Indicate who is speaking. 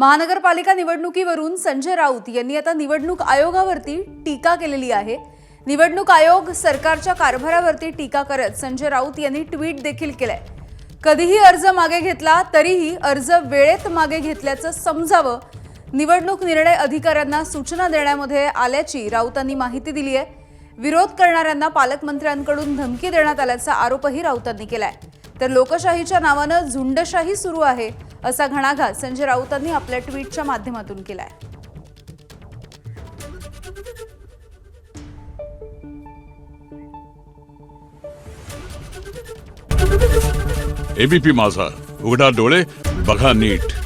Speaker 1: महानगरपालिका निवडणुकीवरून संजय राऊत यांनी आता निवडणूक आयोगावरती टीका केलेली आहे। निवडणूक आयोग सरकारच्या कारभारावरती टीका करत संजय राऊत यांनी ट्विट देखील केलंय। कधीही अर्ज मागे घेतला तरीही अर्ज वेळेत मागे घेतल्याचं समजावं, निवडणूक निर्णय अधिकाऱ्यांना सूचना देण्यामध्ये आल्याची राऊतांनी माहिती दिली आहे। विरोध करणाऱ्यांना पालकमंत्र्यांकडून धमकी देण्यात आल्याचा आरोपही राऊतांनी केलाय। तर लोकशाहीच्या नावानं झुंडशाही सुरू आहे असा घणाघात संजय राऊतांनी आपल्या ट्विटच्या माध्यमातून केलाय।
Speaker 2: एबीपी माझा, उघडा डोळे बघा नीट।